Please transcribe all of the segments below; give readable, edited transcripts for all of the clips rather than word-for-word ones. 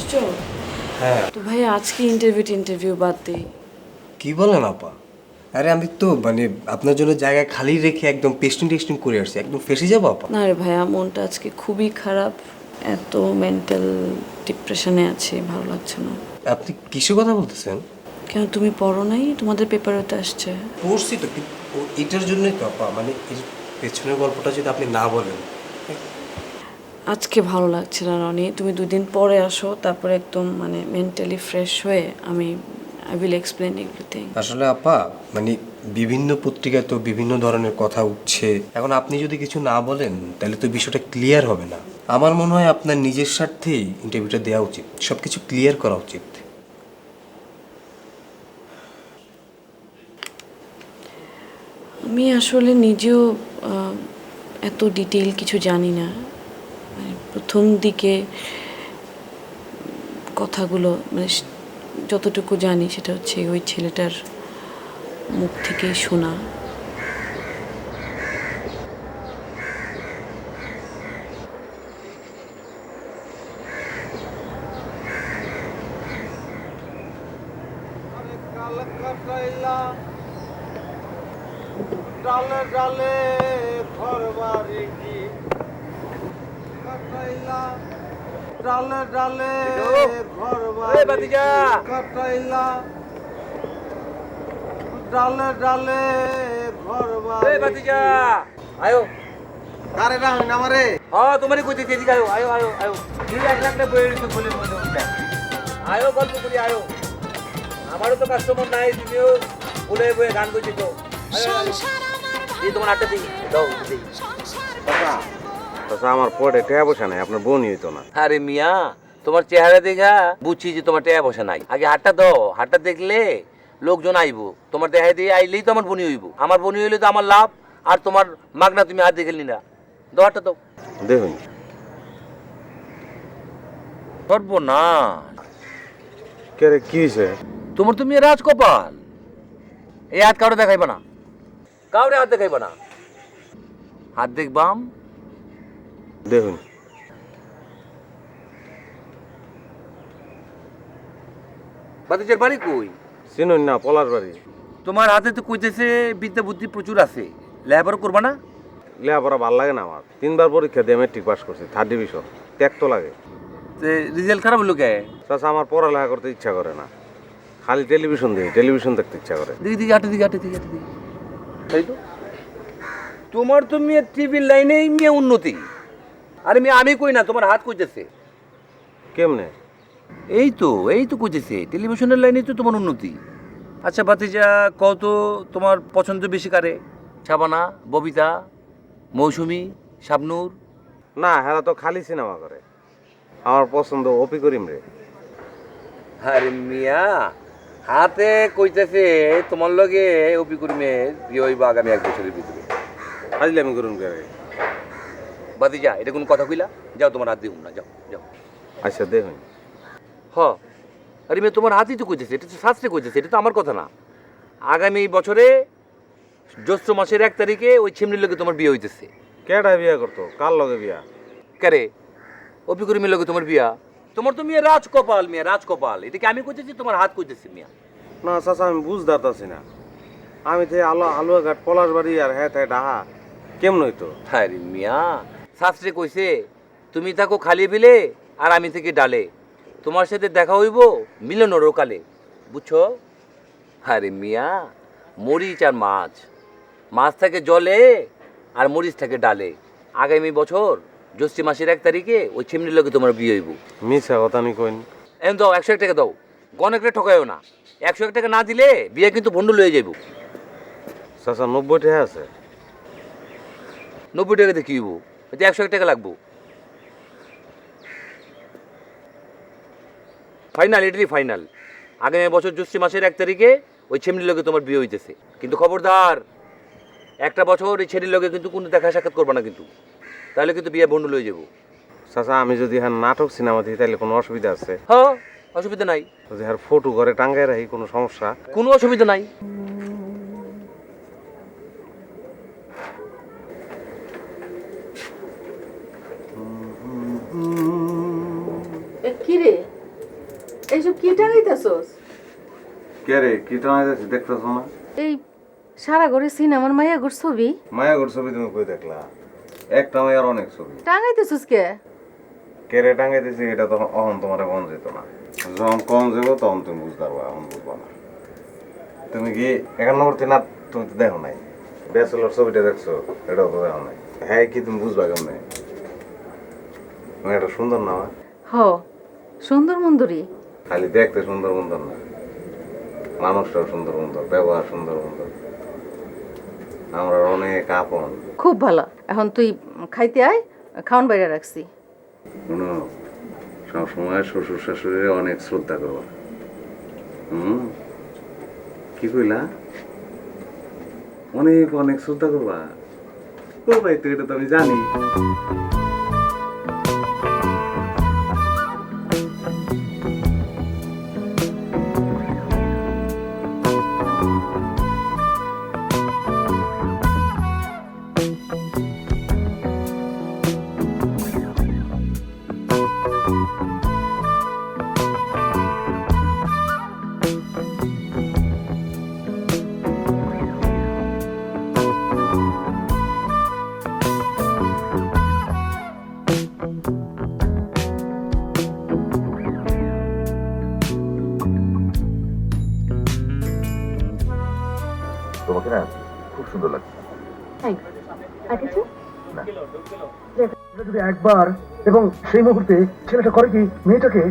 আসছো? হ্যাঁ। তো ভাই আজকে ইন্টারভিউ বাদ দেই। কি বলেন আপা? আরে আমি তো মানে আপনার জন্য জায়গা খালি রেখে একদম টেস্টিং করে আসছি, একদম ফেসে যাবো আপা। না রে ভাইয়া, মনটা আজকে খুবই খারাপ। এত মেন্টাল ডিপ্রেশনে আছি, ভালো লাগছে না। আপনি কিসের কথা বলতেছেন? কেন তুমি পড়ো নাই? তোমাদের পেপারে তো আসছে। পড়ছি তো, কিন্তু এটার জন্যই তো আপা, মানে এর পেছনের গল্পটা যদি আপনি না বলেন। আজকে ভালো লাগছে না রনি, তুমি 2 দিন পরে আসো, তারপরে একদম মানে মেন্টালি ফ্রেশ হয়ে আই উইল এক্সপ্লেন এভরিথিং। আসলে আপা, মানে বিভিন্ন পত্রিকায় তো বিভিন্ন ধরনের কথা উঠছে। এখন আপনি যদি কিছু না বলেন তাহলে তো বিষয়টা ক্লিয়ার হবে না। আমার মনে হয় আপনার নিজের স্বার্থেই ইন্টারভিউটা দেওয়া উচিত, সব কিছু ক্লিয়ার করা উচিত। আমি আসলে নিজেও এত ডিটেইল কিছু জানি না। মানে প্রথম দিকে কথাগুলো মানে যতটুকু জানি সেটা হচ্ছে ওই ছেলেটার মুখ থেকে শোনা। ডালে ডালে ঘর বাড়ি কি কাটাইলা, ডালে ডালে ঘর বাড়ি কাটাইলা, ডালে ডালে ঘর বাড়ি। আয়ো আরে না হইনা আমারে হ্যাঁ তোমারই কইতেছি এদিকে আয়ো আয়ো আয়ো আয়ো তুই একটা বইয়ের তো বলে মনে আয়ো গল্প করি আয়ো আমারও তো কাস্টমার নাই তুমিও বলে বয়ে গান করছি তো এই তোমার আটটা দিই দাও দিই চাচা আমার পড়ে টেয়া বসে নাই, আপনার বোনই হইতো না। আরে মিয়া তোমার চেহারা দেখা বুঝছি যে তোমার টেয়া বসে নাই। আগে হাতটা দাও, হাতটা দেখলে লোকজন আইবো, তোমার দেখাই দিয়ে আইলেই তো আমার বনি হইব। আমার বনি হইলে তো আমার লাভ, আর তোমার মাগনা তুমি হাত দেখে না। দাও হাতটা দাও। দেখুন সর্বনা কে রে, কি হয়েছে? তোমার তুমি রাজকপাল। এই হাত কাউরে দেখাইবা না, কাউরে হাত দেখাইবা না। হাত দেখবাম দেখুন বাতিজের বাড়ি কই? চিনুন না, পলার বাড়ি। তোমার হাতে তো কইতেছে বিদ্যা বুদ্ধি প্রচুর আছে, লেখাপড়া করবা না? লেখাপড়া ভাল লাগে না আমার, 3বার পরীক্ষা দিয়ে মেট্রিক পাস করছি, 3rd ডিভিশন। ত্যাগ তো লাগে। রেজাল্ট খারাপ হলো কে? চাচা আমার পড়ালেখা করতে ইচ্ছা করে না, খালি টেলিভিশন দেখি, টেলিভিশন দেখতে ইচ্ছা করে। দেখি দেখি হাঁটে দিকে হাঁটে দিকে হাঁটে দিকে। তাই তো তোমার তো মেয়ে টিভির লাইনেই মেয়ে উন্নতি। আরে মেয়ে আমি কই না, তোমার হাত কইতেছে। কেমনে? এই তো কইতেছে টেলিভিশনের লাইনেই তো তোমার উন্নতি। আচ্ছা ভাতিজা, কত তোমার পছন্দ বেশি কারে? শাবানা, ববিতা, মৌসুমী, শাবনূর? না, হেরা তো খালি সিনেমা করে। আমার পছন্দ অপি করিম রে। আরে মিয়া হাতে কইতেছে তোমার লগে অপি করিমের বিয়ে হইব আগামী 1 বছরের ভিতরে। হাজলে আমি করুন কে? ভাতিজা এটা কোন কথা কইলা? যাও তোমার হাত দিউম না, যাও যাও। আচ্ছা দেখুন। হ আরে মেয়ে তোমার হাতই তো কইতেছে, এটা তো শাস্ত্রে কইতেছে, এটা তো আমার কথা না। আগামী বছরে জ্যৈষ্ঠ মাসের 1 তারিখে ওই ছিমনির লগে তোমার বিয়ে হইতেছে। কেডা বিয়া করতো? কার লগে বিয়া? কারে? অপি করিমের লগে তোমার বিয়া। তোমার তো মিয়া রাজকপাল, মিয়া রাজকপাল। এটা কি আমি কইতেছি, তোমার হাত কইতেছে মিয়া। না চাচা, আমি বুঝতে পারতাছি না। আমি তো আলুয়া ঘাট পলাশ বাড়ি আর হ্যাঁ তাই ডাহা, কেমন হইতো? আরে মিয়া শাস্ত্রে কইছে তুমি থাকো খালি বিলে আর আমি থেকে ডালে, তোমার সাথে দেখা হইব মিলনের কালে, বুঝছো? আরে মিয়া মরিচ আর মাছ, মাছ থাকে জলে আর মরিচ থাকে ডালে। আগামী বছর জ্যৈষ্ঠ মাসের 1 তারিখে ওই চিমনির লগে তোমার বিয়ে হইব। মিছা কথা আমি কইন। এখন দাও 101 টাকা দাও, গণেকটা ঠকাইও না। 101 টাকা না দিলে বিয়ে কিন্তু ভন্ড লয়ে যাইব। চাচা 90 টাকা আছে। 90 টাকাতে কি হইব? এতে 101 টাকা লাগবো। ফাইনাল, এটাই ফাইনাল। আগামী বছর জ্যৈষ্ঠ মাসের 1 তারিখে ওই ছেমনির লগে তোমার বিয়ে হইতেছে। কিন্তু খবরদার, একটা বছর এই ছেলের লগে কিন্তু কোনো দেখা সাক্ষাৎ করবা না কিন্তু, তাহলে কিন্তু বিয়ে ভন্ড লয়ে যাবো। চাচা আমি যদি হ্যাঁ নাটক সিনেমা দিই তাহলে কোনো অসুবিধা আছে? হ্যাঁ অসুবিধা নাই, যদি হ্যাঁ ফটো করে টাঙ্গায় রাখি কোনো সমস্যা? কোনো অসুবিধা নাই। কি রে, এইসব কি টাঙাইতেছস? কে রে কি টানাইতেছিস দেখতেছ না? এই সারা ঘরে সিনেমার মাইয়া ঘর ছবি মায়াগর ছবি তুমি কই দেখলা? একটা মায়ার অনেক ছবি। টাঙাইতেছস কে? কে রে টাঙ্গাইতেছি এটা তো অহন তোমার মন যেত না। যখন কম যাবো তখন তুমি বুঝতে পারবা, এখন বুঝবা না। তুমি কি 91 না? তুমি তো দেখো নাই। ব্যাচেলর ছবিটা দেখছো? এটাও তো দেখো নাই। হ্যাঁ কি তুমি বুঝবা কেমনে? এটা সুন্দর না? হ, সুন্দর মন্দরি। খালি দেখতে সুন্দর সুন্দর না, মানুষটাও সুন্দর সুন্দর, ব্যবহার সুন্দর সুন্দর, আমরা অনেক আপন। খুব ভালো। এখন তুই খাইতে আয়, খাওয়ান বাইরে রাখছি। শুনো, সবসময় শ্বশুর শাশুড়ির অনেক শ্রদ্ধা করবা। কি কইলা? অনেক অনেক শ্রদ্ধা করবা। করবাই তো, এটা তো আমি জানি। তোমাকে না খুব সুন্দর লাগছে। যদি একবার এবং সেই মুহূর্তে ছেলেটা করে কি মেয়েটাকে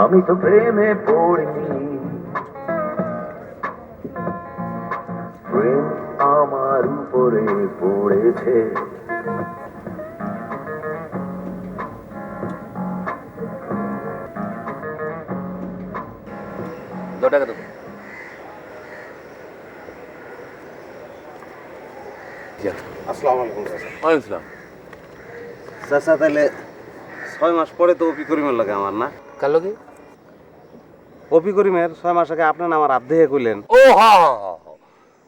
আমি তো প্রেমে পড়িনি, প্রেম আমার উপরে পড়েছে। টাকা দেবো। আসসালামু আলাইকুম চাচা। ওয়ালাইকুম আসসালাম। চাচা তাহলে 6 মাস পরে তো অপি করিমের লাগে আমার না? কার লগে? অপি করিমের 6 মাস আগে আপনার আমার আব্দেহে কইলেন। ও হ হ হ হ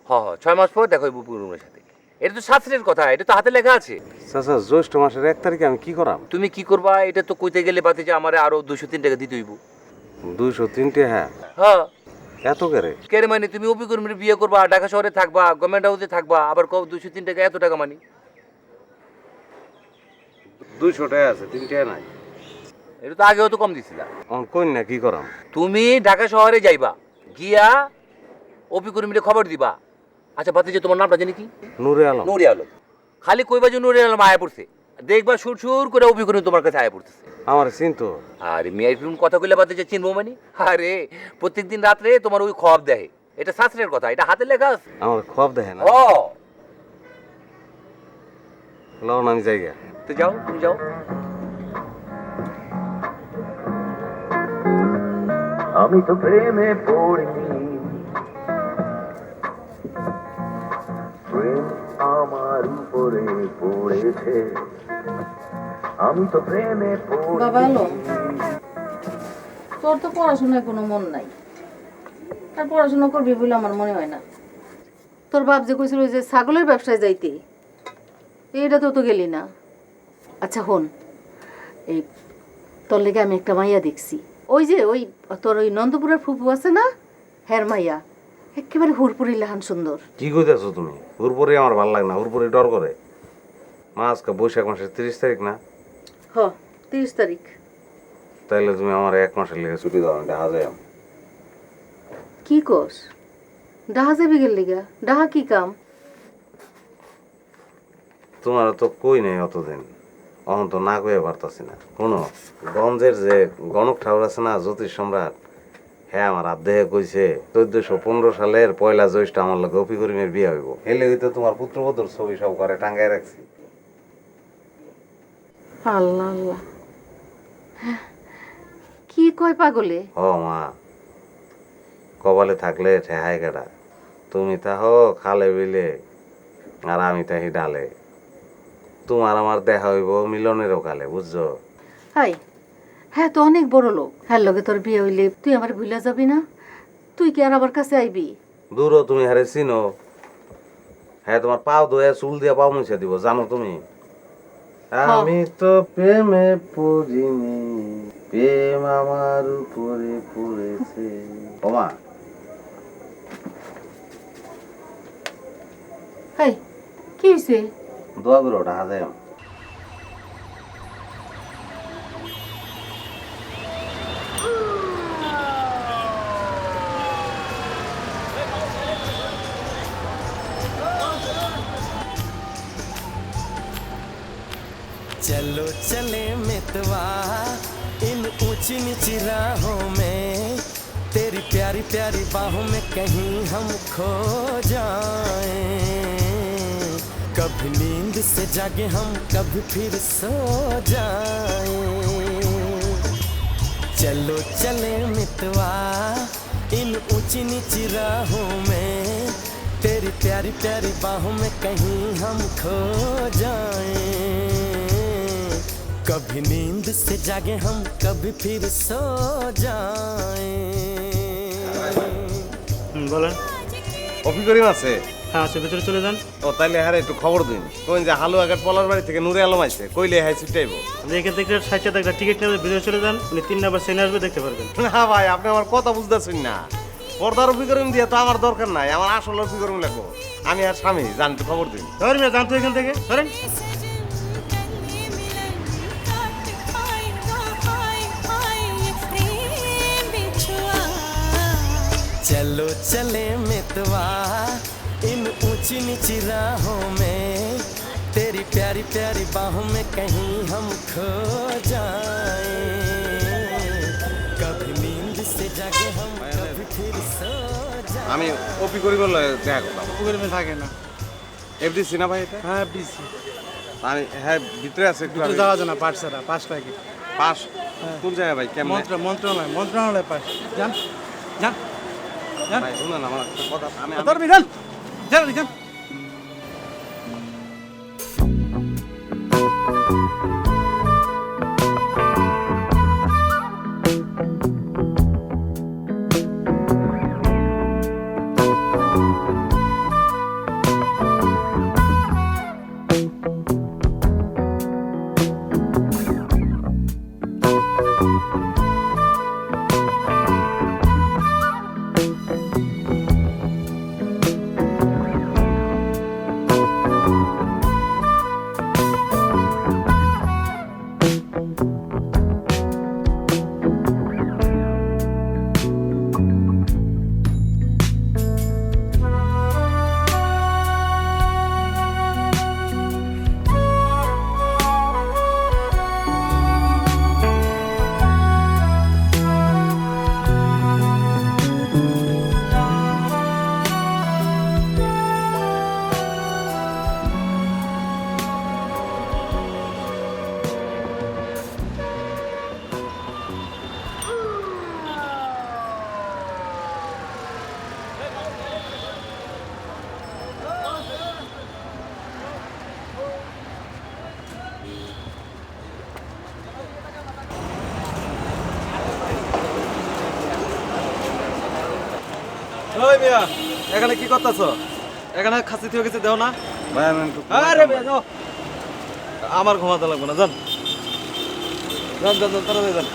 হ হ 6 মাস পর দেখো বুপুরের সাথে। এটা তো শাস্ত্রের কথা, এটা তো হাতে লেখা আছে। চাচা জ্যৈষ্ঠ মাসের 1 তারিখে আমি কি করাম? তুমি কি করবা এটা তো কইতে গেলে বাতে যে আমারে আরো 203 টাকা দিতে হইব। 203 হ্যাঁ। হ্যাঁ এত করে? কেরে মানে তুমি অপি কর্মীর বিয়ে করবা, ঢাকা শহরে থাকবা, গভর্নমেন্ট হাউসে থাকবা, আবার কও 203 টাকা, এত টাকা মানি? 200 টাকা আছে, 3 টাকা নাই। এটা তো আগেও তো কম দিছিলা। কই না কি করাম? তুমি ঢাকা শহরে যাইবা, গিয়া অপি কর্মীরে খবর দিবা। আচ্ছা বাতে যে তোমার নামটা জানি কি? নূরে আলম। নুরে আলম। খালি কইবা যে নুরে আলম আয়া পড়ছে, দেখবা সুর সুর করে অপি কর্মী তোমার কাছে আয়া পড়তেছে। আমার চিনতো? আরে মিয়া তুমি কথা কইলে বাতে যে চিনবো মানে? আরে প্রত্যেকদিন রাত্রে তোমার ওই খবর দেয়, এটা শাস্ত্রের কথা, এটা হাতে লেখা আছে। আমার খব দেখে না। ও লও না আমি যাইগা। তো যাও, তুমি যাও। আমি তো প্রেমে পড়িনি, প্রেম আমার উপরে পড়েছে। আমি তো প্রেমে বাবা এলো? পড়িনি। তোর তো পড়াশোনায় কোনো মন নাই, আর পড়াশোনা করবি বলে আমার মনে হয় না। তোর বাপ যে কইছিল যে ছাগলের ব্যবসায় যাইতে, এইটা তো তো গেলি না। আচ্ছা হন, এই তোর লেগে আমি একটা মাইয়া দেখছি। ওই যে ওই তোর ওই নন্দপুরের ফুপু আছে না, হ্যার মাইয়া, একেবারে হুরপুরি লাহান সুন্দর। কি কইতাছো তুমি? হুরপুরি আমার ভালো লাগে না, হুরপুরি ডর করে। মা আজকে বৈশাখ মাসের 30 তারিখ না? হ, 30 তারিখ। তাইলে তুমি আমার 1 মাসের লেগে ছুটি দাও, আমি ঢাকা যাই। কি কস? ডাহা যাবি গেল লিগা? ডাহা কি কাম? তোমার তো কই নাই অতদিন, অহন তো না কয়ে পারতাছি না। শোনো, গঞ্জের যে গণক ঠাকুর আছে না, জ্যোতিষ সম্রাট, হ্যাঁ আমার আব্দেহে কইছে 1415 সালের 1 জ্যৈষ্ঠ আমার লগে অপি করিমের বিয়ে হইব। এলে হইতে তোমার পুত্রবধূর ছবি সব করে টাঙ্গায় রাখছি। আল্লাহ আল্লাহ, কি কয় পাগলে? হ মা, কপালে থাকলে ঠেহাই কেডা। তুমি তাহো খালে বিলে, আর আমি তাহি ডালে। তোমার আমার দেখা হইব মিলনেরও কালে, বুঝছো? হাই, হ্যাঁ তো অনেক বড় লোক, হ্যাঁ লগে তোর বিয়ে হইলে তুই আমার ভুলে যাবি না? তুই কি আর আমার কাছে আইবি? দূরও তুমি হারে চিনো, হ্যাঁ তোমার পাও ধোয়া চুল দিয়ে পাও মুছে দিব, জানো তুমি? আমি তো প্রেমে পড়িনি, প্রেম আমার উপরে পড়েছে। ওমা হাই, কি হয়েছে? দোয়া করো, টাকা দেয়। चलो चले मितवा इन ऊंची नीची राहों में, तेरी प्यारी प्यारी बाहों में कहीं हम खो जाएं। कभी नींद से जागे हम, कभी फिर सो जाएं। चलो चले मितवा इन ऊंची नीची राहों में, तेरी प्यारी प्यारी बाहों में कहीं हम खो जाएं। कभी नींद से जागे हम, कभी फिर सो जाएं। বলেন। অফি করিম আছে? হ্যাঁ আছে, ভেতরে চলে যান। ও তাইলে হ্যাঁ একটু খবর দিন, কোন যে হালুয়াঘাট পলার বাড়ি থেকে নুরে আলম আইছে, কইলে হ্যাঁ ছুটাইবো। আপনি এখান থেকে 60 টাকা টিকিট নিয়ে ভেতরে চলে যান, উনি 3 নাম্বার সেনে আসবে, দেখতে পারবেন। না ভাই, আপনি আমার কথা বুঝতেছেন না। পর্দার অফি করিম দিয়ে তো আমার দরকার নাই, আমার আসল অফি করিম লাগবো। আমি আর স্বামী জানতে খবর দিন। ধরেন মিয়া, যান তো এখান থেকে, ধরেন। चलो चले मितवा इन ऊंची नीची राहों में, तेरी प्यारी प्यारी बाहों में कहीं हम खो जाएं। कभी नींद से जागे हम, कभी फिर सो जाएं। আমি অফি করিম দেখা করলাম। পুকুরে থাকে না। এফডিসি না ভাই এটা? হ্যাঁ বিসি। আমি হ্যাঁ ভিতরে আছে, একটু একটু যাওয়া যায় না, পাশ ছাড়া, পাশ লাগে। পাস কোন জায়গায় ভাই? কেমন মন্ত্রণালয় পাশ। যান যান যান, ভাই শুনুন আমার একটা কথা, আমি ধরবি, যান যান যান। ওই মিয়া, এখানে কি করতেছ? এখানে খাসি থেকে গেছে দেও না? ভাই আমি একটু আরে মিয়া যাও, আমার ঘুমাতে লাগবে না, যান যান যান যান, তাড়াতাড়ি যান।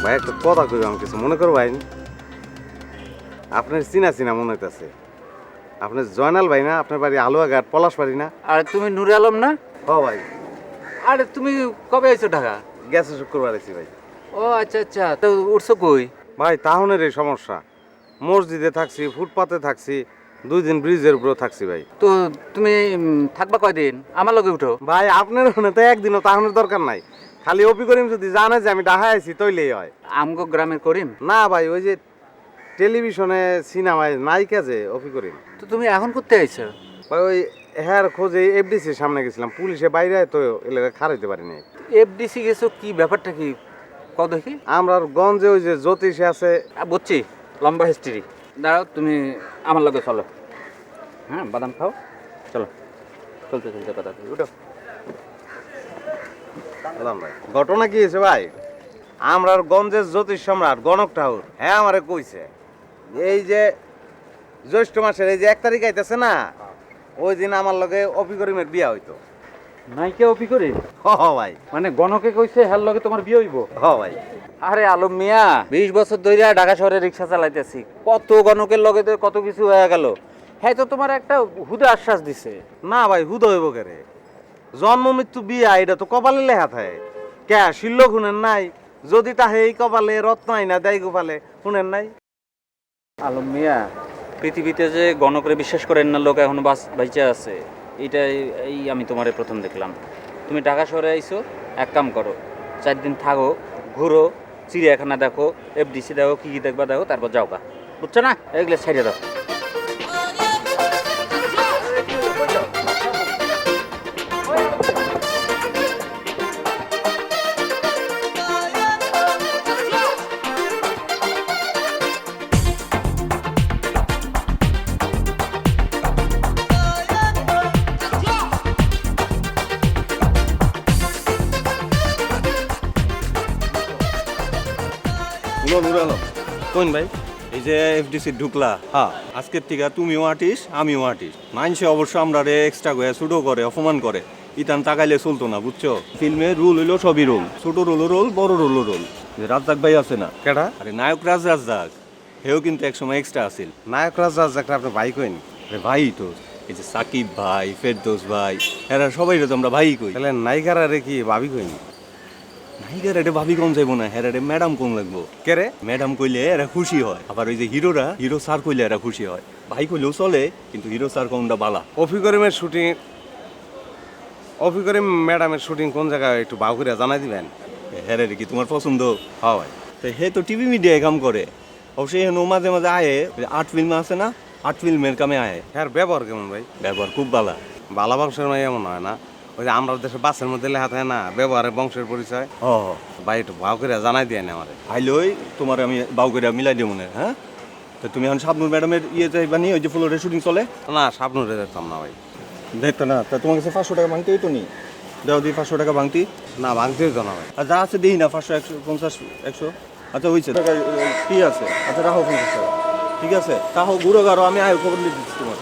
ভাই একটা কথা কইব, আমি কিছু মনে করো ভাই? আপনার চিনা চিনা মনে হইতেছে। আপনার জয়নাল ভাই না? আপনার বাড়ি আলুয়াঘাট পলাশ বাড়ি না? আর তুমি নুরে আলম না? হ ভাই, আরে তুমি কবে আইছো ঢাকা? গেছে শুক্রবার আছি ভাই। ও আচ্ছা আচ্ছা, তো উঠছো কই? ভাই তাহনের এই সমস্যা, মসজিদে থাকছি, ফুটপাতে থাকছি, 2 দিন ব্রিজের উপরেও থাকছি ভাই। তো তুমি থাকবা কয়দিন? আমার লগে উঠো। ভাই আপনার ওখানে তো একদিনও তাহনের দরকার নাই, খালি অপি করিম যদি জানে যে আমি ঢাকায় আছি তৈলেই হয়। আমগো গ্রামের করিম? না ভাই, ওই যে টেলিভিশনে সিনেমায় নায়িকা যে অপি করিম। তো তুমি এখন করতে আইছো? ভাই ওই হ্যার খোঁজে এফডিসির সামনে গেছিলাম, পুলিশে বাইরে তো এলাকা খারাইতে পারিনি। এফডিসি গেছো, কি ব্যাপারটা কি কত দেখি? আমরা গঞ্জে ওই যে জ্যোতিষে আছে। বুঝছি, লম্বা হিস্ট্রি। দাঁড়াও, তুমি আমার লগে চলো। হ্যাঁ, বাদাম খাও, চলো। চলতে চলতে কথা বলি, উঠো। বললাম ভাই, ঘটনা কি হয়েছে ভাই? আমরা গঞ্জের জ্যোতিষ সম্রাট গণক ঠাকুর হ্যাঁ আমারে কইছে, এই যে জ্যৈষ্ঠ মাসের এই যে 1 তারিখ আইতেছে না, ওই দিন আমার লগে অপি করিমের বিয়া হইতো। নাইকে অপি করে? হ ভাই। মানে গণকে কইছে হ্যার লগে তোমার বিয়ে হইব? হ ভাই। আরে আলম মিয়া, 20 বছর ধরে ঢাকা শহরে রিক্সা চালাইতেছি, কত গণকের লগে তো কত কিছু হয়ে গেল। হ্যাঁ, তো তোমার একটা হুদা আশ্বাস দিছে। না ভাই, হুদ হইব কেরে? জন্ম মৃত্যু বিয়া এটা তো কপালে লেখা থাকে। কে শিল্ল শুনেন নাই? যদি তাহে এই কপালে রত্ন আইনা দেয় গোপালে, শুনেন নাই? আলম মিয়া, পৃথিবীতে যে গণকরে বিশ্বাস করেন না লোক এখনো বাইচে আছে, এইটাই এই আমি তোমারে প্রথম দেখলাম। তুমি ঢাকা শহরে আইছো, এক কাম করো, 4 দিন থাকো, ঘুরো, চিড়িয়াখানা দেখো, এফডিসি দেখো, কি কি দেখবা দেখো, তারপর যাও গা, বুঝছো না? এগুলো ছেড়ে দাও। কোন ভাই? এই যে এফডিসি ঢুকলা, হ্যাঁ। আজকের থেকে তুমিও আর্টিস্ট, আমিও আর্টিস্ট। মাইনসে অবশ্য আমরা এক্সট্রা করে শুটো করে, অপমান করে, ইতান তাকাইলে চলতো না, বুঝছো? ফিল্মে রুল হইলো সবই রোল, ছোট রোলও রোল, বড় রোলও রোল। রাজ্জাক ভাই আছে না? কেডা? আরে নায়ক রাজ্জাক, হেও কিন্তু একসময় এক্সট্রা আছিল। নায়ক রাজ্জাক আপনার ভাই কইন? আরে ভাই তো, এই যে সাকিব ভাই, ফেরদৌস ভাই, এরা সবাই তো আমরা ভাই কই। তাহলে নায়িকারা রে কি ভাবি কইন? নায়িকার এটা ভাবি কম যাইব না, হ্যাঁ রে ম্যাডাম কম লাগবো। কে রে? ম্যাডাম কইলে এরা খুশি হয়, আবার ওই যে হিরোরা, হিরো স্যার কইলে এরা খুশি হয়। ভাই কইলেও চলে, কিন্তু হিরো স্যার কোনটা বালা। অফি করিমের শুটিং, অফি করিম ম্যাডামের শুটিং কোন জায়গায় একটু বাউ করে জানাই দিবেন? হ্যাঁ রে, কি তোমার পছন্দ? হ্যাঁ ভাই। তো হে তো টিভি মিডিয়ায় কাম করে, অবশ্যই হেন মাঝে মাঝে আয়ে, আর্ট ফিল্ম আছে না, আর্ট ফিল্মের কামে আয়ে। হ্যাঁ, ব্যবহার কেমন ভাই? ব্যবহার খুব বালা। বালা বংশের মাই এমন হয় না? ওই যে আমরা দেশের বাসের মধ্যে লেখা থাকে না, ব্যবহারের বংশের পরিচয়। ও ভাই একটু বাউ করে জানাই দিয়ে না আমারে। আইলই তোমার আমি বাউ করে মিলাই দিব মনে। হ্যাঁ, তো তুমি এখন শাবনুর ম্যাডামের ইয়ে যাইবা নি, ওই যে ফ্লোরে শুটিং চলে না, স্বপ্নরে দেখতাম না ভাই। দেখতো না? তা তোমার কাছে 500 টাকা ভাঙতেই তো নি, দেওয়া দিই 500 টাকা ভাঙতি। না, ভাঙতে হইতো না ভাই। আর যা আছে দিই না, 500, 100, 50, 100। আচ্ছা হয়েছে, কি আছে? আচ্ছা রাখো 50 টাকা, ঠিক আছে? তাহো ঘুরো গারো, আমি আয় খবর দিয়ে দিচ্ছি তোমার।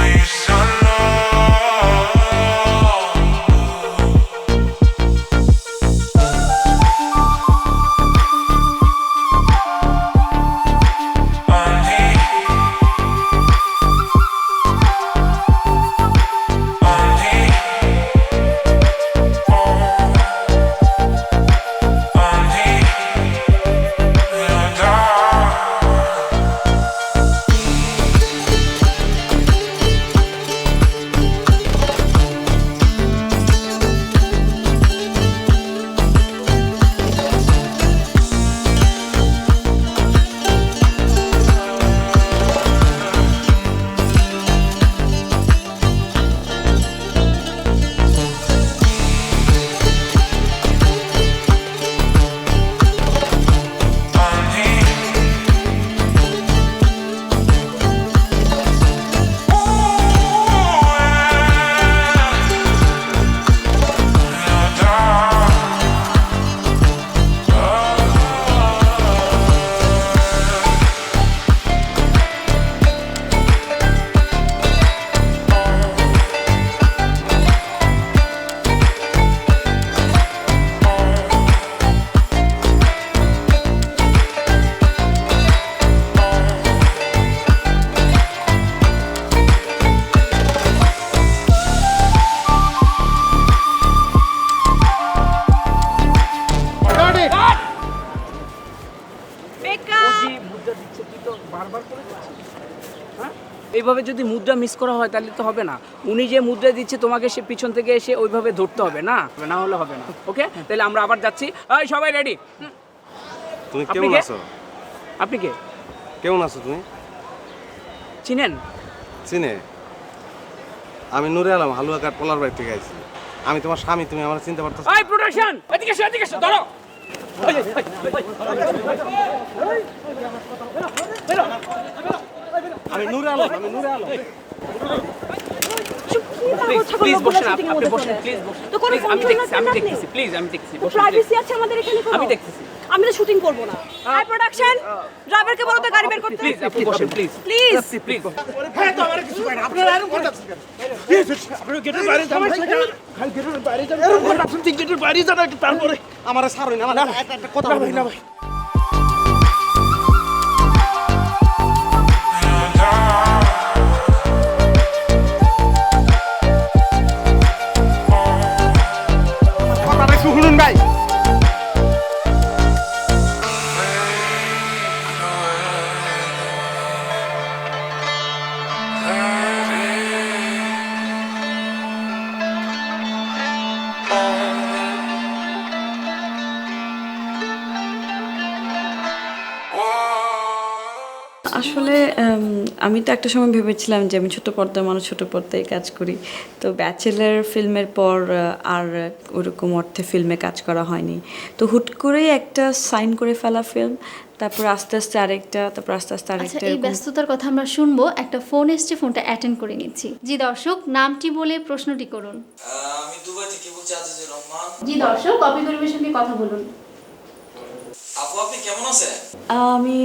When সেভাবে যদি মুদ্রা মিস করা হয় তাহলে তো হবে না। উনি যে মুদ্রা দিচ্ছে তোমাকে সে পিছন থেকে এসে ওইভাবে ধরতে হবে, না না হলে হবে না। ওকে, তাহলে আমরা আবার যাচ্ছি। এই সবাই রেডি? তুমি কেমন আছো? আপনি কে? কেমন আছো তুমি? চিনেন? চিনে? আমি নুরে আলম, হালুয়া কাঠ পোলার বাড়ি থেকে আইছি। আমি তোমার স্বামী, তুমি আমার চিনতে পারতেছো? এই প্রোডাকশন, এদিকে এসো, এদিকে এসো, ধরো। আমি নুরে আলম, আমি নুরে আলম। প্লিজ বসেন, আপনি বসেন, প্লিজ বসেন। আমি দেখতেছি, প্লিজ আমি দেখতেছি। প্রাইভেসি আছে আমাদের এখানে কোনো? আমি দেখতেছি। আমি তো শুটিং করব না। হাই প্রোডাকশন, ড্রাইভারকে বলো তো গাড়ি বের করতে। প্লিজ আপনি বসেন, প্লিজ প্লিজ প্লিজ। হ্যাঁ তো আমার কিছু করেন আপনারা এরকম করতেছেন কেন? কি হচ্ছে? আপনারা গেটের বাইরে যান, খালি গেটের বাইরে যান। এরকম করতেছেন, ঠিক গেটের বাইরে যান একটু, তারপরে আমারে ছাড়ুন, আমার একটা কথা বলি না ভাই। কথাটা একটু শুনুন ভাই। আসলে আমি তো একটা সময় ভেবেছিলাম যে আমি ছোট পর্দার মানুষ, ছোট পর্দায় কাজ করি। তো ব্যাচেলার ফিল্মের পর আর ওরকম অর্থে ফিল্মে কাজ করা হয়নি। তো হুট করেই একটা সাইন করে ফেলা ফিল্ম, তারপর আস্তে আস্তে আরেকটা, তারপর আস্তে আস্তে আচ্ছা, আরেকটা। এই ব্যস্ততার কথা আমরা শুনবো। একটা ফোন এসছে, ফোনটা অ্যাটেন্ড করে নিচ্ছি। জি দর্শক, নামটি বলে প্রশ্নটি করুন। আমি দুবাই থেকে বলছি, আজিজুর রহমান। জি দর্শক, কপি পরিবের সঙ্গে কথা বলুন। আপু আপনি কেমন আছেন? আমি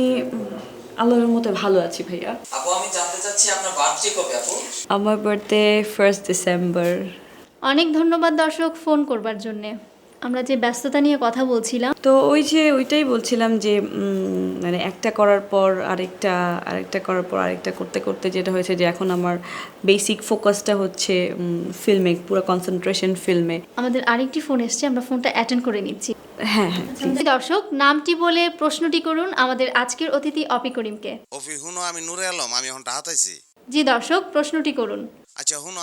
আল্লাহর মতে ভালো আছি ভাইয়া। আপু আমি জানতে চাচ্ছি আপনার বার্থডে কবে আপু? আমার বার্থডে 1 ডিসেম্বর। অনেক ধন্যবাদ দর্শক ফোন করবার জন্যে। আমরা যে ব্যস্ততা নিয়ে কথা বলছিলাম, তো ওইটাই বলছিলাম যে মানে একটা করার পর আরেকটা, আরেকটা করার পর আরেকটা করতে করতে যেটা হয়েছে যে এখন আমার বেসিক ফোকাসটা হচ্ছে ফিল্মে, পুরো কনসেন্ট্রেশন ফিল্মে। আমাদের আরেকটি ফোন এসছে, আমরা ফোনটা অ্যাটেন্ড করে নিচ্ছি। হ্যাঁ হ্যাঁ। জি দর্শক, নামটি বলে প্রশ্নটি করুন আমাদের আজকের অতিথি অপি করিমকে। অফি হুনো, আমি নুরে আলম, আমি এখন হাতাইছি। জি দর্শক, প্রশ্নটি করুন। আচ্ছা হুনো,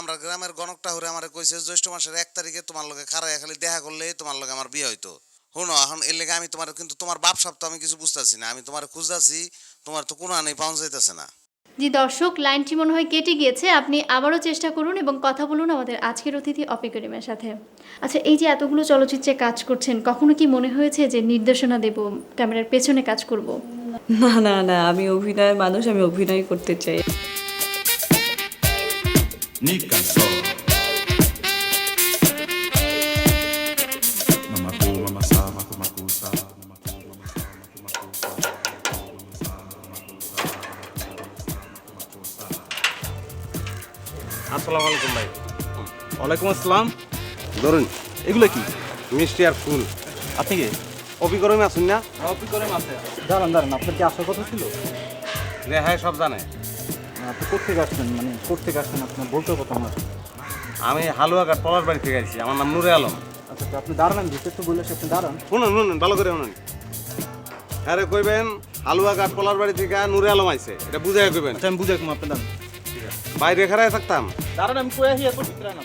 আমরা গ্রামের গণকটা হরে আমারে কইছে জ্যৈষ্ঠ মাসের 1 তারিখে তোমার লগে খারায় খালি দেখা করলে তোমার লগে আমার বিয়ে হইতো। হুনো, এখন এর লেগে আমি তোমার, কিন্তু তোমার বাপ সাপ তো আমি কিছু বুঝতেছি না। আমি তোমার খুঁজতেছি, তোমার তো কোনো আনেই পাওয়া যাইতেছে না। জি দর্শক, লাইনটি মনে হয় কেটে গিয়েছে। আপনি আবারও চেষ্টা করুন এবং কথা বলুন আমাদের আজকের অতিথি অপি করিমের সাথে। আচ্ছা, এই যে এতগুলো চলচ্চিত্রে কাজ করছেন, কখনো কি মনে হয়েছে যে নির্দেশনা দেব, ক্যামেরার পেছনে কাজ করব? না না না, আমি অভিনয়ের মানুষ, আমি অভিনয় করতে চাই। আসসালামু আলাইকুম ভাই। ওয়ালাইকুম আসসালাম। ধরুন এগুলো কি? মিষ্টি আর ফুল। আপনি কি? অফি করিম আসুন না? অপি করিম আছে। দাঁড়ান দাঁড়ান, আপনার কি আসার কথা ছিল? হ্যাঁ, সব জানে। আপনি কোথেকে আসছেন, মানে কোথেকে আসছেন আপনার বলতে কথা আমার? আমি হালুয়া কাঠ পোলার বাড়ি থেকে আইছি। আমার নাম নুরে আলম। আচ্ছা, আপনি দাঁড়ান, ভিতরে তো বললে আপনি দাঁড়ান। শুনুন ভালো করে শুনুন। হ্যাঁ রে, কইবেন হালুয়া কাঠ পোলার বাড়ি থেকে নুরে আলম আইছে, এটা বুঝাই কইবেন। আচ্ছা, আমি বুঝাই কম, আপনি দাঁড়ান। বাইরে খারায় থাকতাম। দাঁড়ান, আমি কয়ে আসি, এরপর ভিতরে আনা।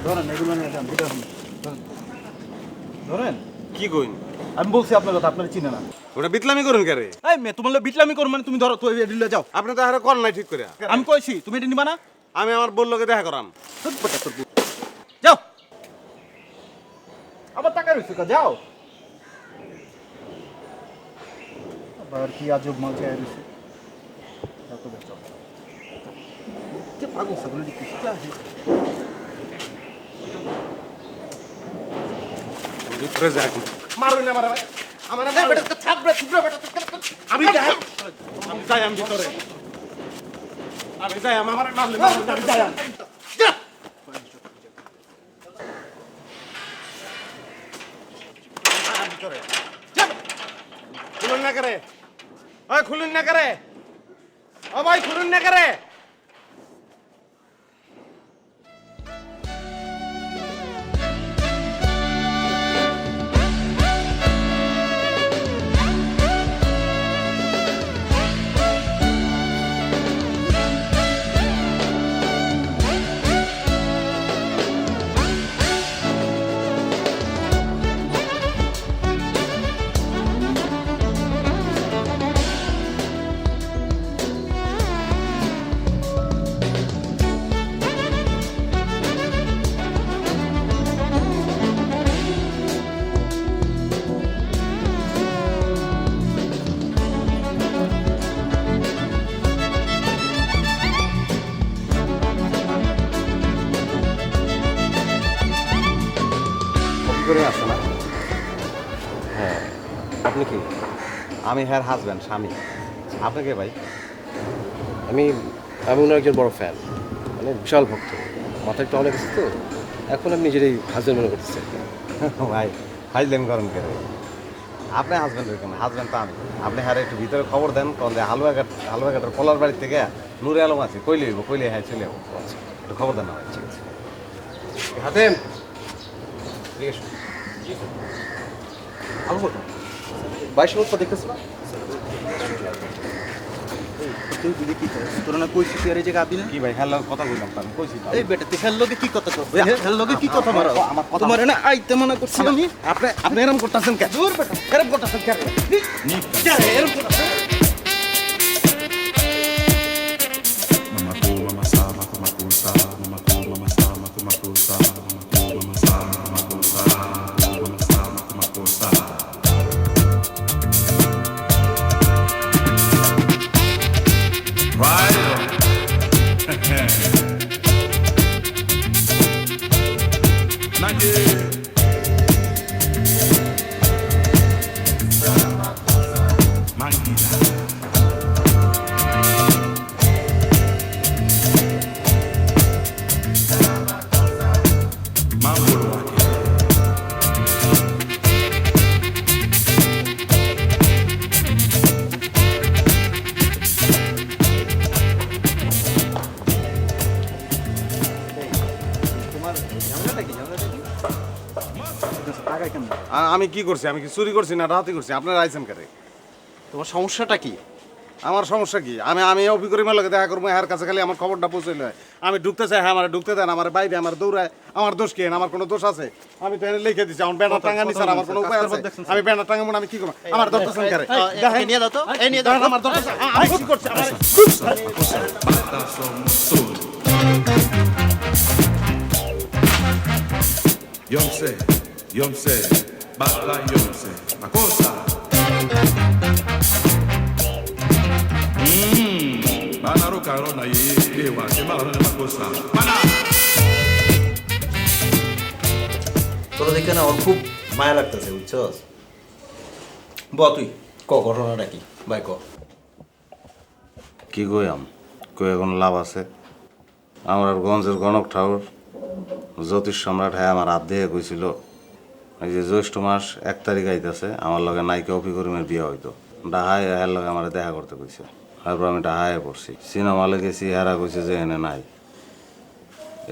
ধরেন এগুলো নিয়ে যান, ধরেন। কি কইন? আমি বলছি আপনার কথা, আপনার চিনে না। ওটা বিটলামি করুন কে রে? এই মেয়ে, তোমার বিটলামি করো মানে তুমি ধরো তো, এডিলে যাও। আপনি তো আরে কর নাই ঠিক করে। আমি কইছি তুমি এটা নিবা না। আমি আমার বোন লোকে দেখা করাম। যাও, আবার টাকা রয়েছে, যাও। আবার কি আজব মাল চাই রয়েছে। পাগল ছাগল ভিতরে যাক। মারুন না, মারা আমার বেটা থাকবে, টুকরা বেটা। আমি যাই, আমি ভিতরে। আমি যাই, আমার মারলে আমি যাই। যা ভিতরে, ওই খুলুন না করে, ও ভাই খুলুন না করে। করে আছে না? হ্যাঁ, আপনি কি? আমি হ্যার হাজব্যান্ড, স্বামী। আপনি কে ভাই? আমি ওনার একজন বড় ফ্যান, মানে বিশাল ভক্ত। মাথা একটু অনেক আছে তো, এখন আমি নিজেরই হাজব্যান্ড মনে করতেছি। ভাই হাজলেম করেন কে? আপনি হাজব্যান্ড কেন? হাজব্যান্ড তো আমি। আপনি হ্যাঁ একটু ভিতরে খবর দেন, কল যে হালুয়াঘাটের পলার বাড়ির থেকে নুরে আলম আছে, কইলে হইব, কইলে হ্যাঁ চলে যাবো। একটু খবর দেন না ভাই। ঠিক আছে। হাতেম বাইশ মত দেখতেছ না? তুই বুঝি কি করিস? তোরা না কইছিস তুই আর এই জায়গা আবি না? কি ভাই হ্যাঁ কথা কইলাম তো আমি, কইছি তো। এই বেটা তুই হ্যার লগে কি কথা কর? হ্যার লগে কি কথা মারা? আমার কথা তোমার না আইতে মনে করছি আমি। আপনি এরকম করতেছেন কেন? দূর বেটা, এরকম করতেছেন কেন? এরকম করতেছেন? আমি কি করছি? আমি কি চুরি করছি না রাতে করছি? আপনারা আইছেন কেন? তোমার সমস্যাটা কি? আমার সমস্যা কি? আমি অভিকরিমের লগে দেখা করবো, এর কাছে খালি আমার খবরটা পৌঁছাইলে হয়। আমি ঢুকতে চাই, হ্যাঁ আমার ঢুকতে দেন, আমার বাইরে আমার দৌড়ায়, আমার দোষ কি? আমার কোনো দোষ আছে? আমি তো এনে লিখে দিচ্ছি, আমার ব্যানার টাঙ্গা নিচ্ছি, আমার কোনো উপায় আছে? আমি ব্যানার টাঙ্গা মনে আমি কি করবো? আমার দরকার কেন? নিয়ে দাও তো, এই নিয়ে দাও আমার দরকার। আমি কি করছি? Yomse, bala Yomse, makosa. Bana roka rona ye, lewa, se bala rona makosa. Bana. তোরা দেখে না ওর খুব মায়া লাগতেছে, বুঝছস? ব তুই ঘটনাটা কি ভাই ক? কি কইয়াম? কয়ে কোনো লাভ আছে? আমার গঞ্জের গণক ঠাকুর জ্যোতিষ সম্রাট হ্যাঁ আমার হাত দিয়ে কইছিল এই যে জ্যৈষ্ঠ মাস 1 তারিখ আইতেছে, আমার লগে নায়িকা অফিকরিমের বিয়ে হইতো। ডাহায় এর লগে আমার দেখা করতে কইছে। তারপর আমি ডাহায় পড়ছি, সিনেমা হলে গেছি, হেরা কইছে যে এনে নাই।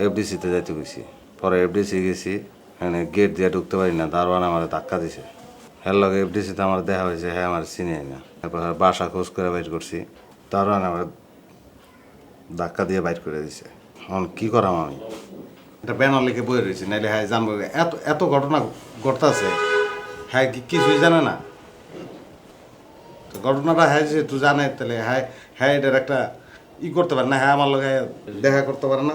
এফডিসিতে যাইতে কইছি, পরে এফডিসি গেছি, এখানে গেট দিয়ে ঢুকতে পারি না, দারোয়ান আমার ধাক্কা দিছে। এর লগে এফডিসিতে আমার দেখা হয়েছে, হ্যাঁ আমার চিনি না। তারপর বাসা খোঁজ করে বাইর করছি, দারোয়ান আমার ধাক্কা দিয়ে বাইর করে দিছে। এখন কি করাম আমি? এটা ব্যানার লিখে বই রয়েছে, নাইলে হ্যাঁ জানবো। এত এত ঘটনা ঘটতেছে, হ্যাঁ কিছুই জানে না। তো ঘটনাটা হ্যাঁ যেহেতু জানে, তাহলে হ্যাঁ হ্যাঁ এটার একটা করতে পারে না, হ্যাঁ আমার লগে দেখা করতে পারে না।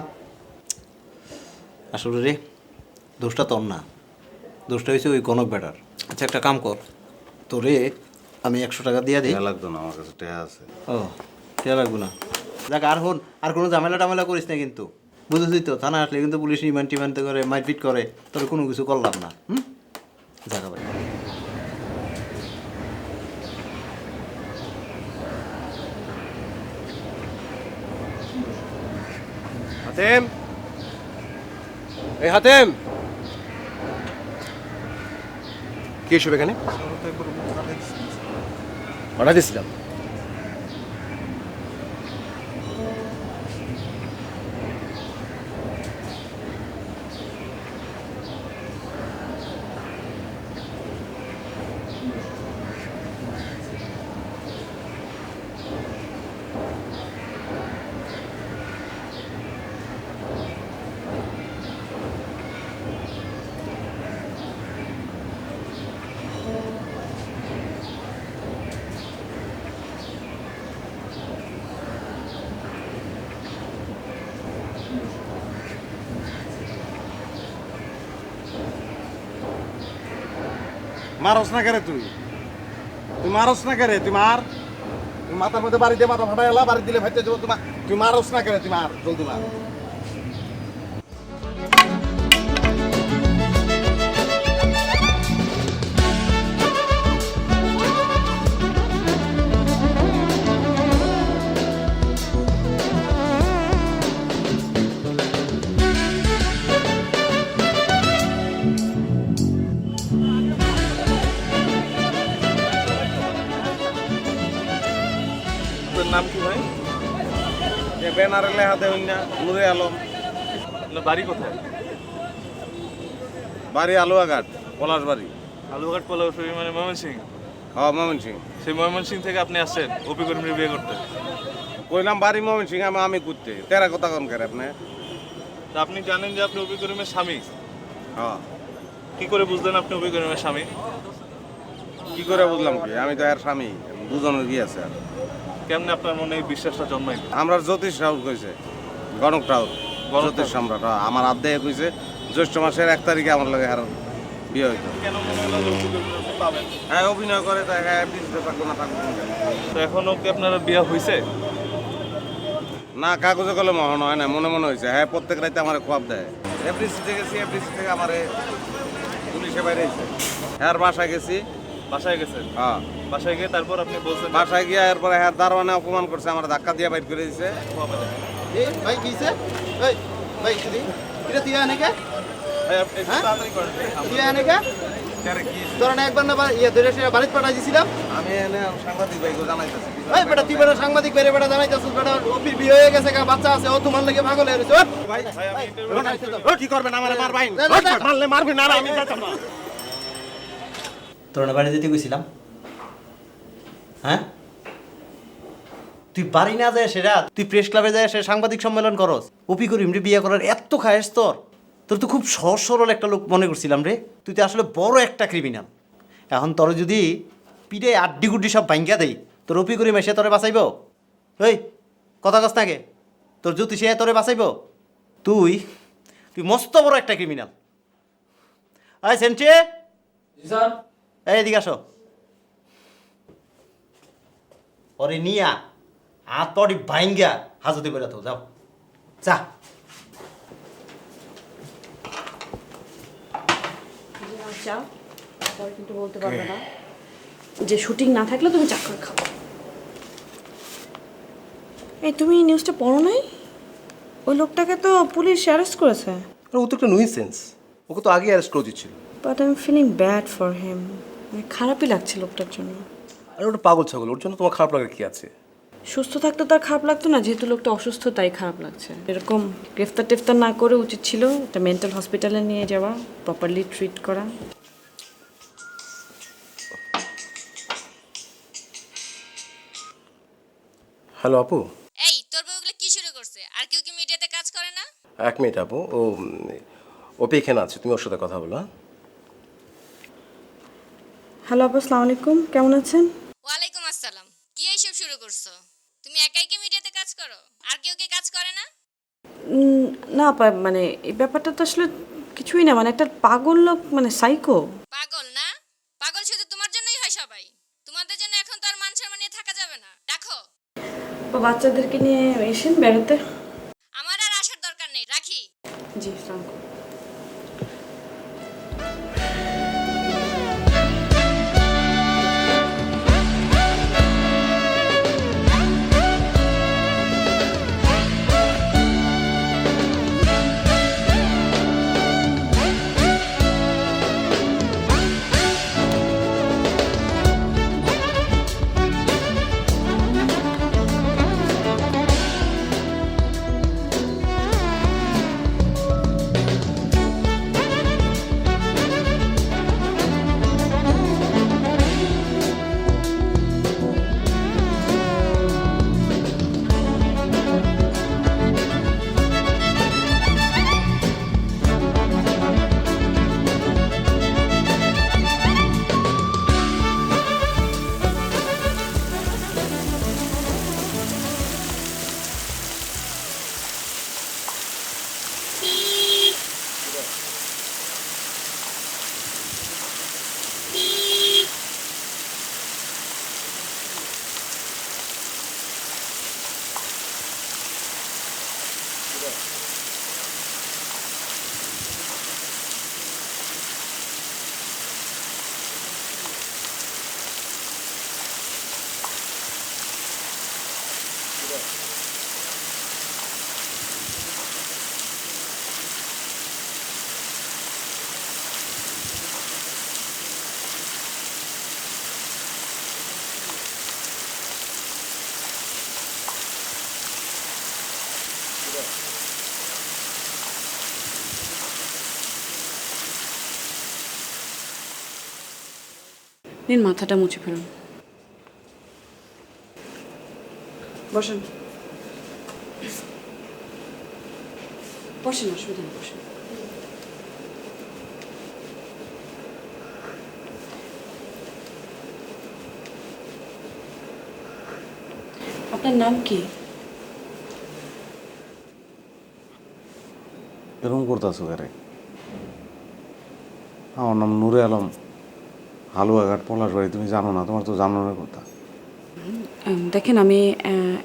আসলে রে দোষটা তোর না, দোষটা হয়েছে ওই গণক বেটার। আচ্ছা একটা কাম কর, তোরে আমি 100 টাকা দিয়ে দিই। লাগতো না, আমার কাছে টেহা আছে। ও টেহা লাগবো না, দেখ আর হন, আর কোনো ঝামেলা টামেলা করিস না কিন্তু, বুঝেছিস তো? থানা আসলে কিন্তু পুলিশ রিমান্ড টিমান্ড করে মারপিট করে, তোর কোনো কিছু করলাম না। জায়গা ভাই হাতেম, এই হাতেম, কি এসব এখানে? অর্ডার দিয়েছিলাম, মারস না করে তুই মারস না করে তুই মার তুই মাথার মধ্যে বাড়ি দিয়ে মাথা ফাটাই এলা বাড়ি দিলে ফাইতে যাবো তুই মারস না করে তুই মার জলদি মার তোর নাম কি ভাই? যে ব্যানারে লেখা দেবেন না নুরে আলম বাড়ি কোথায়? বাড়ি আলুয়াঘাট পলাশ বাড়ি আলুঘাট পলাশবাড়ি মানে ময়মনসিংহ? হ্যাঁ ময়মনসিং সেই ময়মনসিংহ থেকে আপনি আসছেন অপি কর্মীর বিয়ে করতে? কইলাম বাড়ি ময়মনসিং আমি করতে তেরা কথা কন করে আপনি তা আপনি জানেন যে আপনি অপি করিমের স্বামী? হ্যাঁ কি করে বুঝলেন আপনি অপি করিমের স্বামী? কি করে বুঝলাম কি আমি তো এর স্বামী দুজনের কি আছে আর কেমনে আপনার মনে এই বিশ্বাসটা জন্মাইল? আমরা জ্যোতিষ রাউত কইছে গণক রাউত জ্যোতিষ সম্রাট আমার আধ্যায় কইছে জ্যৈষ্ঠ মাসের 1 তারিখে আমার লগে আর বিয়ে হইতো কেন মনে হলো যে অপি করিম আপনি পাবেন? হ্যাঁ অভিনয় করে তাই হ্যাঁ বিদেশে থাকবো না থাকবো তো এখনো কি আপনার বিয়ে হয়েছে? না কাগজে কলমে মনে হয় না মনে মনে হয়েছে হ্যাঁ প্রত্যেক রাতে আমার খোয়াব দেয় এফডিসি থেকে গেছি এফডিসি থেকে আমার পুলিশে বাইরে হয়েছে হ্যাঁ বাসায় গেছি বাসায় গেছেন? হ্যাঁ বাসায় গিয়ে তারপর আপনি বলছেন বাসায় গিয়ে এরপরে হ্যাঁ দারোয়ানে অপমান করছে আমার ধাক্কা দিয়ে বাইর করে দিছে ভাই কিছে ভাই এটা তুই আনে কে তাড়াতাড়ি করেন। তুই আনে কে তোরা না একবার না ইয়ে ধরে সে বাড়িতে পাঠাই দিছিলাম আমি এনে সাংবাদিক ভাইকে জানাইতেছি ভাই বেটা তুই বেটা সাংবাদিক বাইরে বেটা জানাইতেছিস বেটা অপির বিয়ে হয়ে গেছে বাচ্চা আছে ও তোমার লাগে পাগল হয়ে গেছে ভাই কি করবেন আমারে মার ভাই মারলে মারবি না আমি যাইতাম না তোর না বাড়ি যেতে গেছিলাম হ্যাঁ তুই বাড়ি না যায় সেটা তুই প্রেস ক্লাবে যায় সে সাংবাদিক সম্মেলন করস অপি করিম রে বিয়ে করার এত খায়েস তোর তো খুব সহজ সরল একটা লোক মনে করছিলাম রে তুই তো আসলে বড় একটা ক্রিমিনাল এখন তোর যদি পিঠে আড্ডি গুড্ডি সব ভাঙ্গা দেই তোর অপি করিম এসে তোরে বাঁচাইব ওই কথা কস নাকে তোর জ্যোতিষ এ তোরে বাঁচাইব তুই মস্ত বড় একটা ক্রিমিনাল আয় সেন্টে এই এদিকে আসো ওরে নিয়া হাত পড়ি ভাইঙ্গা হাজতে করে তো যাও যা চাও পরে কিন্তু বলতে পারবে না যে শুটিং না থাকলে তুমি চা করে খাও। এই তুমি নিউজটা পড়ো নাই? ওই লোকটাকে তো পুলিশ অ্যারেস্ট করেছে। ও তো একটা নুইসেন্স, ওকে তো আগে অ্যারেস্ট করা উচিত ছিল। But I am feeling bad for him. মানে খারাপই লাগছে লোকটার জন্য। আর ওটা পাগল ছাগল, ওর জন্য তোমার খারাপ লাগার কি আছে? সুস্থ থাকতে তার খারাপ লাগতো না, যেহেতু লোকটা অসুস্থ তাই খারাপ লাগছে। এরকম গ্রেফতার টেফতার না করে উচিত ছিল একটা মেন্টাল হসপিটালে নিয়ে যাওয়া, প্রপারলি ট্রিট করা। হ্যালো আপু। এই তোর বউগুলো কি শুরু করছে? আর কেউ কি মিডিয়াতে কাজ করে না? 1 মিনিট আপু, ওপি এখানে আছে, তুমি ওর সাথে কথা বলো। হ্যালো আপু, আসসালামু আলাইকুম, কেমন আছেন? ওয়ালাইকুম আসসালাম। কি এইসব শুরু করছো? তুমি একাই কি মিডিয়াতে কাজ করো? আর কেউ কি কাজ করে না? না আপা, মানে এই ব্যাপারটা তো আসলে কিছুই না, মানে একটা পাগল লোক, মানে সাইকো। পাগল না? পাগল শুধু তোমার জন্যই হয় সবাই। তোমাদের জন্য এখন তো আর মান সম্মান নিয়ে থাকা যাবে না। দেখো বাচ্চাদেরকে নিয়ে এসেন বেড়াতে। আমার আর আসার দরকার নেই, রাখি। জি, আসসালামু আলাইকুম। নিন মাথাটা মুছে ফেলুন। বসেন বসেন, অসুবিধা নেই, বসেন। আপনার নাম কি? এরকম করতেছো কেরে? আমার নাম নূরে আলম, হালুয়াঘাট পলাশবাড়ি। তুমি জানো না? তোমার তো জানানোর কথা। দেখেন, আমি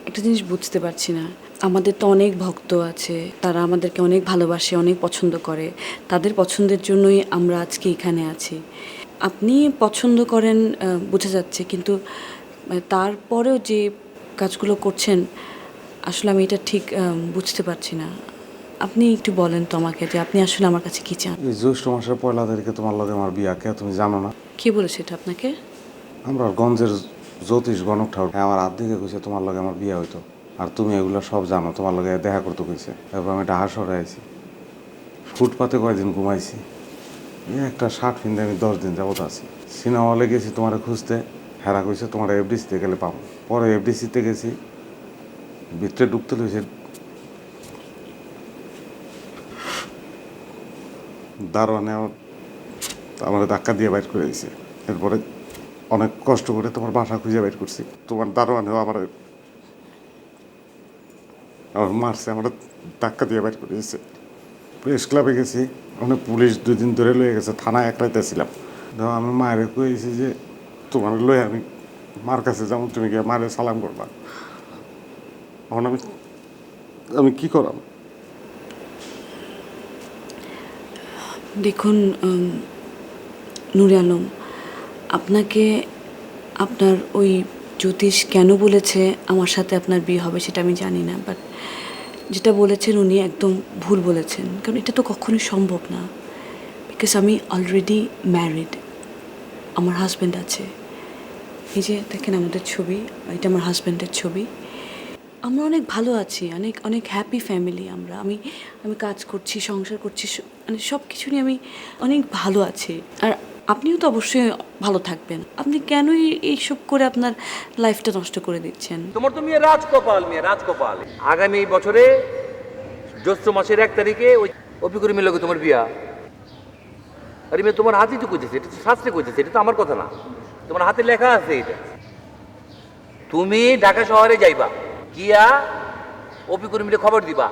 একটা জিনিস বুঝতে পারছি না। আমাদের তো অনেক ভক্ত আছে, তারা আমাদেরকে অনেক ভালোবাসে, অনেক পছন্দ করে। তাদের পছন্দের জন্যই আমরা আজকে এখানে আছি। আপনি পছন্দ করেন বোঝা যাচ্ছে, কিন্তু তারপরেও যে কাজগুলো করছেন আসলে আমি এটা ঠিক বুঝতে পারছি না। আপনি একটু বলেন তো আমাকে যে আপনি আসলে আমার কাছে কি চান? এই জ্যৈষ্ঠ মাসের 1 তারিখে তোমার লগে আমার বিয়া, কে তুমি জানো না? কি বলেছে এটা আপনাকে? আমরা গঞ্জের জ্যোতিষ গণক ঠাকুর আমার হাত দিকে কইছে তোমার লগে আমার বিয়া হইতো। আর তুমি এগুলো সব জানো, তোমার লগে দেখা করতে কইছে। তারপর আমি ঢাকা শহরে আইছি, ফুটপাতে কয়েকদিন ঘুমাইছি। একটা শার্ট কিনতে আমি 10 দিন যাবত আছি। সিনেমা হলে গেছি তোমার খুঁজতে, হেরা কইছে তোমার এফডিসিতে গেলে পাবো। পরে এফডিসিতে গেছি, ভিতরে ঢুকতে লইছে, দারোয়ানে আমার ধাক্কা দিয়ে বাইর করে দিয়েছে। এরপরে অনেক কষ্ট করে তোমার বাসা খুঁজে বাইর করছি। তোমার দারোয়ানেও আমার মারছে, আমার ধাক্কা দিয়ে বাইর করে দিয়েছে। প্রেস ক্লাবে গেছি, অনেক পুলিশ 2 দিন ধরে লয়ে গেছে, থানায় এক রাইতে ছিলাম। ধরো আমি মায়ের কইছি যে তোমার লয়ে আমি মার কাছে যাবো, তুমি গিয়ে মায়ের সালাম করবা। এখন আমি কি করাম? দেখুন নূরে আলম, আপনাকে আপনার ওই জ্যোতিষ কেন বলেছে আমার সাথে আপনার বিয়ে হবে সেটা আমি জানি না, বাট যেটা বলেছেন উনি একদম ভুল বলেছেন। কারণ এটা তো কখনোই সম্ভব না, বিকজ আমি অলরেডি ম্যারিড, আমার হাজব্যান্ড আছে। এই যে দেখেন আমাদের ছবি, এটা আমার হাজব্যান্ডের ছবি। আমরা অনেক ভালো আছি, অনেক অনেক হ্যাপি ফ্যামিলি আমরা। আমি কাজ করছি, সংসার করছি, মানে সব কিছু নিয়ে আমি অনেক ভালো আছি। আর আপনিও তো অবশ্যই ভালো থাকবেন। আপনি কেনই এইসব করে আপনার লাইফটা নষ্ট করে দিচ্ছেন? তোমার তো মেয়ে রাজকপাল, মেয়ে রাজকপাল। আগামী বছরে জ্যৈষ্ঠ মাসের 1 তারিখে ওই অপিকরি মিলকে তোমার বিয়া। আরে মেয়ে তোমার হাতেই তো কইতেছে, এটা তো শাস্ত্রে কইতেছে, এটা তো আমার কথা না। তোমার হাতে লেখা আছে এটা। তুমি ঢাকা শহরে যাইবা, গিয়া অপিকরি মিলে খবর দিবা,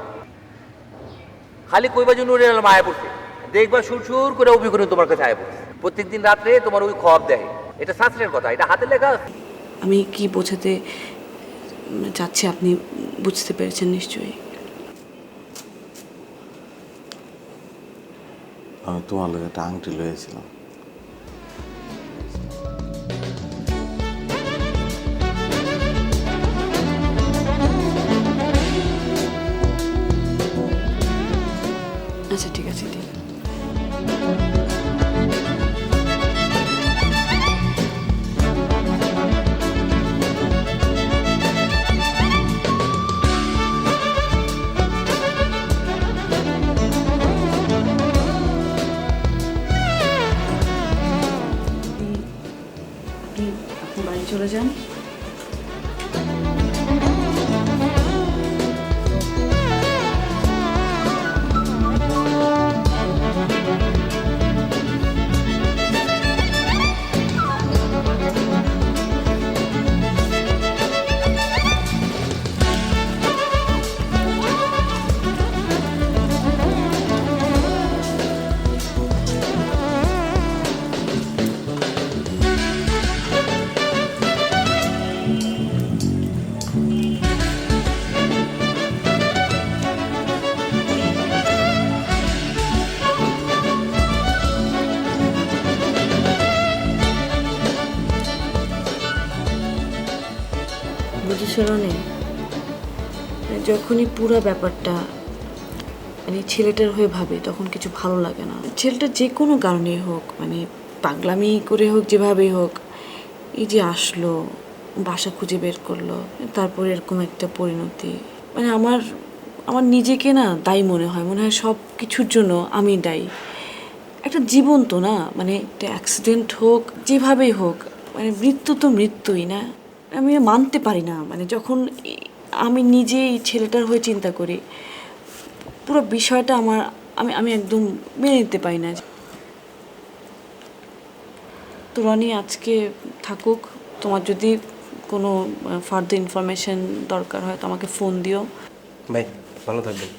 খালি কইবা যে নূরে আলম আয়া পড়ছে। দেখবা সুর সুর করে অপিকরি তোমার কাছে আয়া পড়ছে। প্রত্যেকদিন রাত্রে তোমার ওই খবর দেয়, এটা শাস্ত্রের কথা, এটা হাতে লেখা আছে। আমি কি বোঝাতে চাচ্ছি আপনি বুঝতে পেরেছেন নিশ্চয়ই। আমি তোমার লগে একটা আংটি লয়েছিলাম। আচ্ছা ঠিক আছে, ঠিক আছে। আপনি বাড়ি চলে যান। বুঝেছো রনি, যখনই পুরো ব্যাপারটা মানে ছেলেটার হয়ে ভাবে তখন কিছু ভালো লাগে না। ছেলেটা যে কোনো কারণেই হোক, মানে পাগলামি করে হোক, যেভাবেই হোক, এই যে আসলো, বাসা খুঁজে বের করলো, তারপর এরকম একটা পরিণতি, মানে আমার নিজেকে না দায়ী মনে হয় সব কিছুর জন্য আমি দায়ী। একটা জীবন তো না, মানে একটা অ্যাক্সিডেন্ট হোক, যেভাবেই হোক, মানে মৃত্যু তো মৃত্যুই না। আমি মানতে পারি না, মানে যখন আমি নিজে এই ছেলেটার হয়ে চিন্তা করি, পুরো বিষয়টা আমি একদম মেনে নিতে পারি না। তো রনি আজকে থাকুক, তোমার যদি কোনো ফার্দার ইনফরমেশন দরকার হয় তো আমাকে ফোন দিও। ভাই ভালো থাকবেন।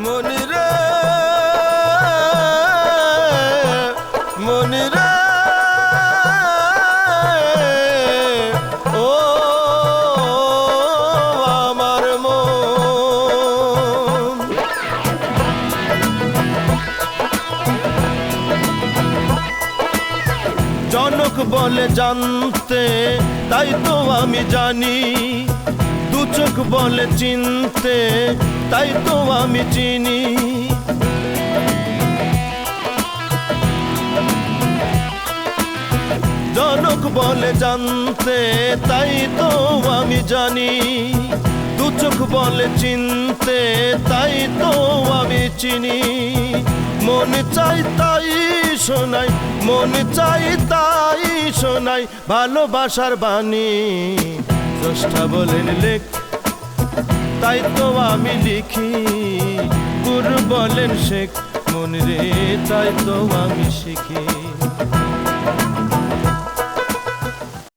মনিরে মনিরে ও আমার মন, জনক বলে জানতে তাই তো আমি জানি, দু চোখ বলে চিনতে তাই তো আমি চিনি, জনক বলে জানতে তাই তো আমি জানি, দু চোখ বলে চিনতে তাই তো আমি চিনি, মন চাই তাই শোনাই, মন চাই তাই শোনাই ভালোবাসার বাণী, স্রষ্টা বলেন লেখ তাই তো আমি লিখি, গুরু বলেন শেখ মন রে তাই তো আমি শিখি।